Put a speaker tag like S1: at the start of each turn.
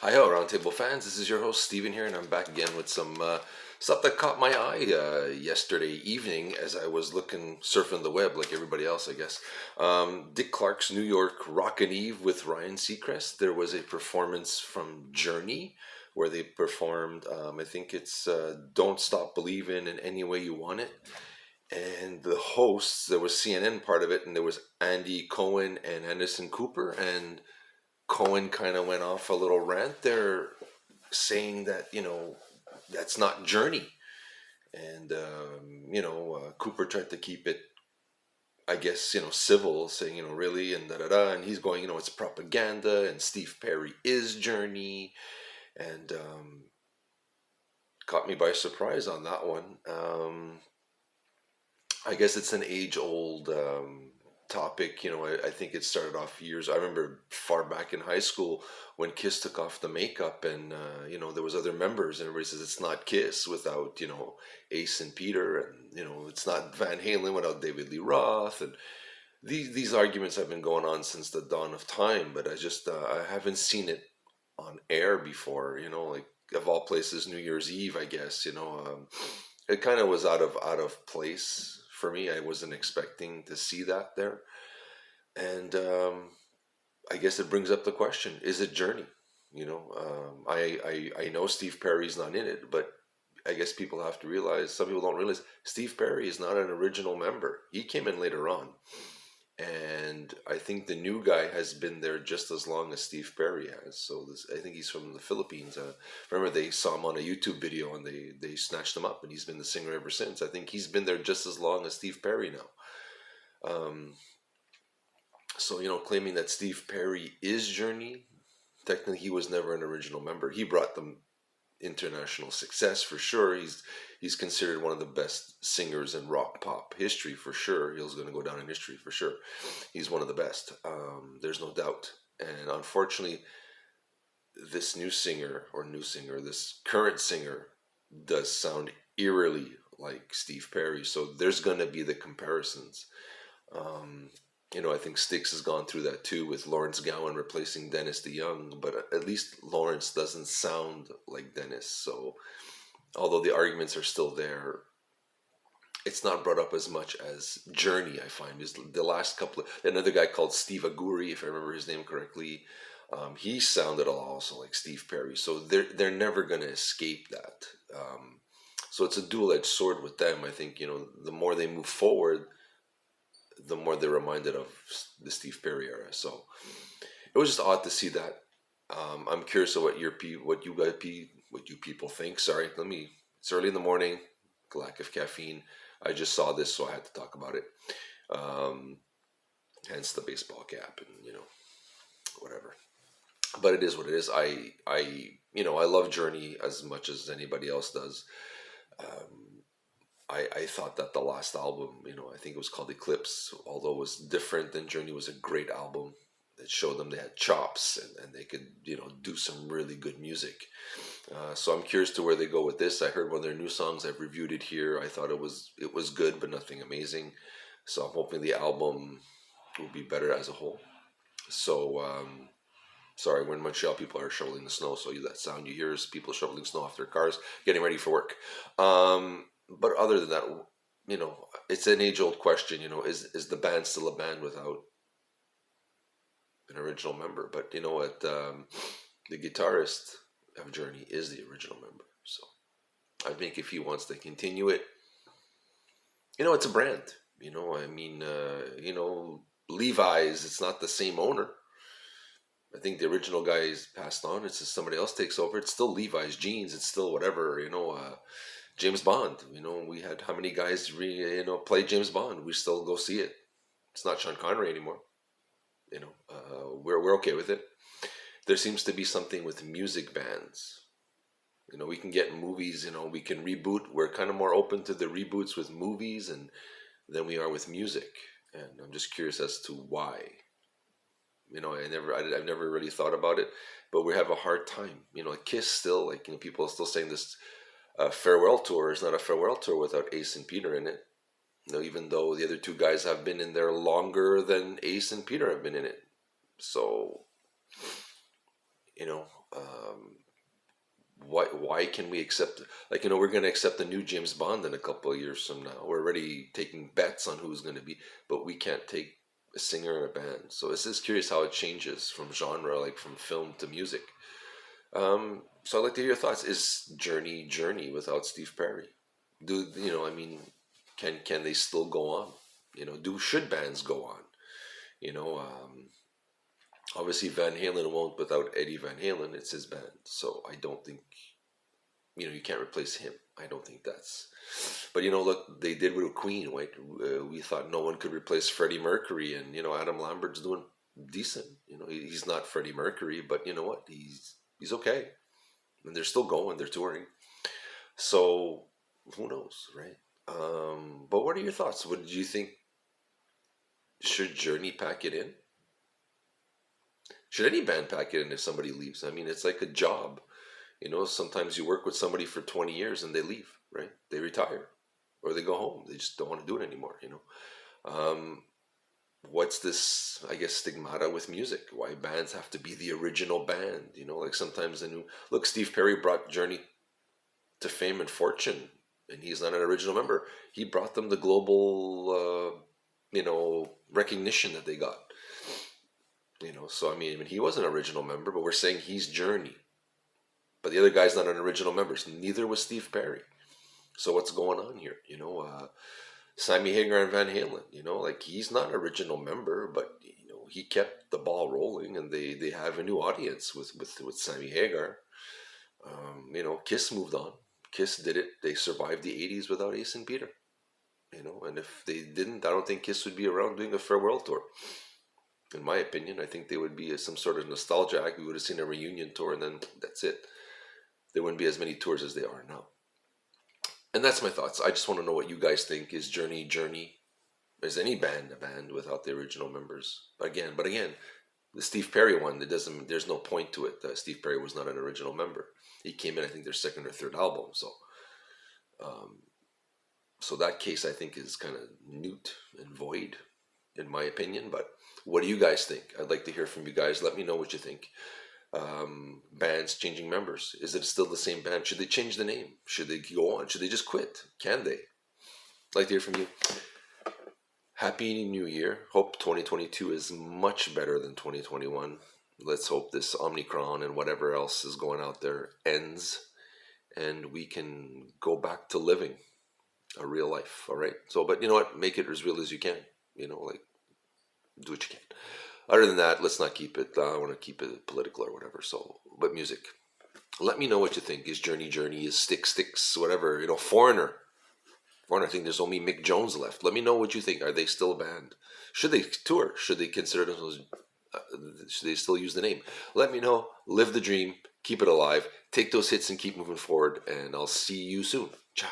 S1: Hi, ho, Roundtable fans. This is your host, Steven here, and I'm back again with some stuff that caught my eye yesterday evening as I was surfing the web like everybody else, I guess. Dick Clark's New York Rockin' Eve with Ryan Seacrest. There was a performance from Journey where they performed, I think it's Don't Stop Believin' in Any Way You Want It. And the hosts, there was CNN part of it, and there was Andy Cohen and Anderson Cooper, and Cohen kind of went off a little rant there saying that, that's not Journey. And, Cooper tried to keep it, I guess, civil, saying, really, and da da da. And he's going, it's propaganda, and Steve Perry is Journey. And caught me by surprise on that one. I guess it's an age old topic. I think it started off years. I remember far back in high school when Kiss took off the makeup, and there was other members, and everybody says it's not Kiss without Ace and Peter, and it's not Van Halen without David Lee Roth, and these arguments have been going on since the dawn of time. But I haven't seen it on air before. Like of all places, New Year's Eve, I guess. It kind of was out of place for me. I wasn't expecting to see that there, and I guess it brings up the question: is it Journey? I know Steve Perry's not in it, but I guess people have to realize. Some people don't realize Steve Perry is not an original member. He came in later on, and I think the new guy has been there just as long as Steve Perry has. So I think he's from the Philippines. Remember, they saw him on a YouTube video and they snatched him up, and he's been the singer ever since. I think he's been there just as long as Steve Perry now. So claiming that Steve Perry is Journey, technically he was never an original member. He brought them international success for sure. He's considered one of the best singers in rock pop history for sure. He's going to go down in history for sure. He's one of the best. There's no doubt. And unfortunately, this this current singer, does sound eerily like Steve Perry. So there's going to be the comparisons. I think Styx has gone through that too with Lawrence Gowan replacing Dennis DeYoung, but at least Lawrence doesn't sound like Dennis. So, although the arguments are still there, it's not brought up as much as Journey. I find is the last couple of another guy called Steve Aguri, if I remember his name correctly. He sounded also like Steve Perry, so they're never going to escape that. So it's a double-edged sword with them. I think the more they move forward, the more they're reminded of the Steve Perry era. So it was just odd to see that. I'm curious of what you people think. Sorry, It's early in the morning, lack of caffeine. I just saw this, so I had to talk about it. Hence the baseball cap, and whatever. But it is what it is. I love Journey as much as anybody else does. I thought that the last album, I think it was called Eclipse, although it was different than Journey, was a great album. It showed them they had chops, and they could, do some really good music. So I'm curious to where they go with this. I heard one of their new songs. I've reviewed it here. I thought it was good, but nothing amazing. So I'm hoping the album will be better as a whole. So, sorry, we're in Montreal, people are shoveling the snow. So that sound you hear is people shoveling snow off their cars, getting ready for work. But other than that, it's an age-old question. Is the band still a band without an original member? But you know what? The guitarist of Journey is the original member. So I think if he wants to continue it, it's a brand. Levi's. It's not the same owner. I think the original guy is passed on. It's just somebody else takes over. It's still Levi's jeans. It's still whatever. James Bond. We had how many guys play James Bond? We still go see it. It's not Sean Connery anymore. We're okay with it. There seems to be something with music bands. We can get movies. We can reboot. We're kind of more open to the reboots with movies and than we are with music. And I'm just curious as to why. I've never really thought about it, but we have a hard time. Kiss still, people are still saying this farewell tour is not a farewell tour without Ace and Peter in it. Even though the other two guys have been in there longer than Ace and Peter have been in it. So, Why can we accept, like, we're going to accept the new James Bond in a couple of years from now. We're already taking bets on who's going to be, but we can't take a singer in a band. So it's just curious how it changes from genre, like from film to music. So I'd like to hear your thoughts. Is Journey Journey without Steve Perry? Do I mean, can they still go on? Do should bands go on? You know, obviously Van Halen won't without Eddie Van Halen. It's his band, so I don't think you can't replace him. I don't think that's. But look, they did with Queen, right? We thought no one could replace Freddie Mercury, and Adam Lambert's doing decent. He's not Freddie Mercury, but you know what? He's okay, and they're still going. They're touring. So who knows, right? But what are your thoughts? What do you think? Should Journey pack it in? Should any band pack it in if somebody leaves? I mean, it's like a job. Sometimes you work with somebody for 20 years and they leave, right? They retire or they go home. They just don't want to do it anymore. What's this, I guess, stigmata with music? Why bands have to be the original band? Like sometimes look, Steve Perry brought Journey to fame and fortune, and he's not an original member. He brought them the global, recognition that they got. So I mean, he was an original member, but we're saying he's Journey. But the other guy's not an original member. So neither was Steve Perry. So what's going on here? Sammy Hagar and Van Halen. Like he's not an original member, but he kept the ball rolling, and they have a new audience with Sammy Hagar. Kiss moved on. Kiss did it. They survived the '80s without Ace and Peter. And if they didn't, I don't think Kiss would be around doing a farewell tour. In my opinion, I think they would be some sort of nostalgia act. We would have seen a reunion tour, and then that's it. There wouldn't be as many tours as they are now. And that's my thoughts. I just want to know what you guys think. Is Journey Journey? Is any band a band without the original members? But again, the Steve Perry one, there's no point to it. Steve Perry was not an original member. He came in, I think, their second or third album. So that case, I think, is kind of moot and void, in my opinion. But what do you guys think? I'd like to hear from you guys. Let me know what you think. Bands changing members. Is it still the same band? Should they change the name? Should they go on? Should they just quit? Can they? I'd like to hear from you. Happy New Year. Hope 2022 is much better than 2021. Let's hope this Omicron and whatever else is going out there ends, and we can go back to living a real life. All right. So, but you know what? Make it as real as you can. Like do what you can. Other than that, let's not keep it. I want to keep it political or whatever. So, but music. Let me know what you think. Is Journey Journey? Is Sticks? Whatever. Foreigner. I think there's only Mick Jones left. Let me know what you think. Are they still a band? Should they tour? Should they consider themselves? Should they still use the name? Let me know. Live the dream. Keep it alive. Take those hits and keep moving forward. And I'll see you soon. Ciao.